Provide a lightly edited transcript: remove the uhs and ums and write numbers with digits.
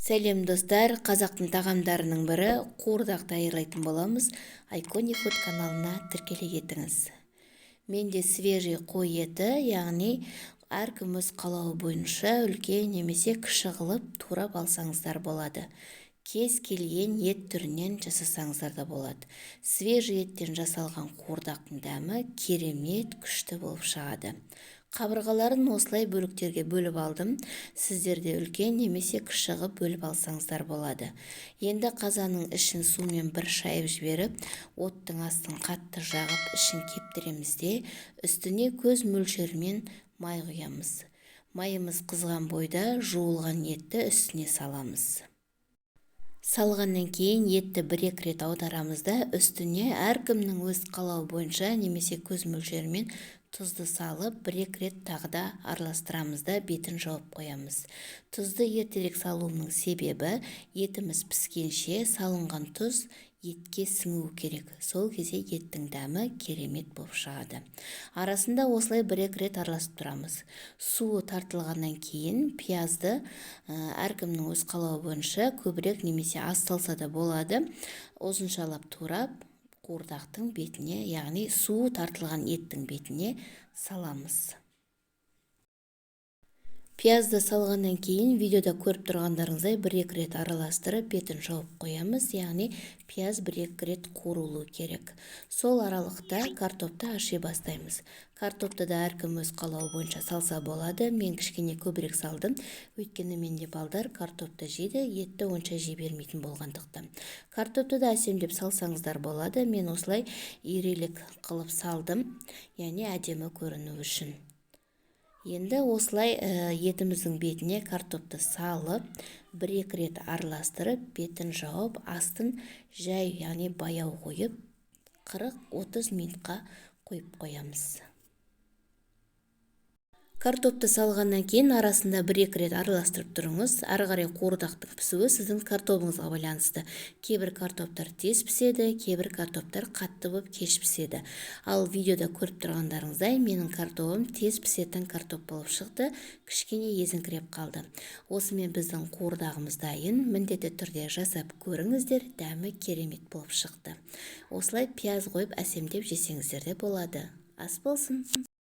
Сәлем достар, қазақтың тағамдарының бірі қуырдақ даярлайтын боламыз. Айкони фуд каналына тіркеле кетіңіз. Менде свежий қой еті, яғни әркім өз қалауы бойынша үлкен немесе кіші қылып турап алсаңыздар болады. Кез келген ет түрінен жасасаңыздар да болады. Свежий еттен жасалған қуырдақтың дәмі керемет күшті болып шығады. Қабырғаларын осылай бөліктерге бөліп алдым. Сіздерде үлкен немесе кіші қылып бөліп алсаңыздар болады. Енді қазанның ішін сумен бір шайып жіберіп, оттың астын қатты жағып, ішін кептіреміз де, үстіне көз мөлшерімен май құямыз. Майымыз қызған бойда жуылған етті үстіне саламыз. Салғаннан кейін етті бір-екі рет аударамыз да, үстіне әркімнің өз қалауы бойынша немесе көз мөлшерімен тұзды салып, бір-екі рет тағы да араластырамыз да бетін жауып қоямыз. Тұзды ертерек салуымның себебі, етіміз піскенше салынған тұз етке сіңуі керек. Сол кезде еттің дәмі керемет болып шығады. Арасында осылай бір-екі рет араласып тұрамыз. Суы тартылғаннан кейін пиязды әркімнің өз қалауы бойынша көбірек немесе аз салса да болады. Ұзыншалап турап қуырдақтың бетіне, яғни суы тартылған еттің бетіне саламыз. Пиязды салғаннан кейін видеода көріп тұрғандарыңыздай бір-екі рет араластырып бетін жауып қоямыз, яғни пияз бір-екі рет қуырылуы керек. Сол аралықта картопты аши бастаймыз. Картопты да әркім өз қалауы бойынша салса болады. Мен кішкене көбірек салдым, өйткені менде балдар картопты жейді, етті онша жей бермейтін болғандықтан. Картопты да әсемдеп салсаңыздар болады. Мен осылай ирелік қылып салдым, яғни әдемі көріну үшін. Енді осылай етіміздің бетіне картопты салып, бір-екі рет араластырып, бетін жауып, астын жай, яғни баяу қойып, 40-30 минутқа қойып қоямыз. Картопты салғаннан кейін арасында бір-екі рет араластырып тұрыңыз. Ары қарай қуырдақтың пісуі сіздің картопыңызға байланысты. Кейбір картоптар тез піседі, кейбір картоптар қатты болып кеш піседі. Ал видеода көріп тұрғандарыңыздай, менің картопым тез пісетін картоп болып шықты, кішкене езіңкіреп қалды. Осымен біздің қуырдағымыз дайын. Міндетті түрде жасап көріңіздер, дәмі керемет болып шықты. Осылай пияз қойып әсемдеп жесеңіздер де болады. Ас болсын!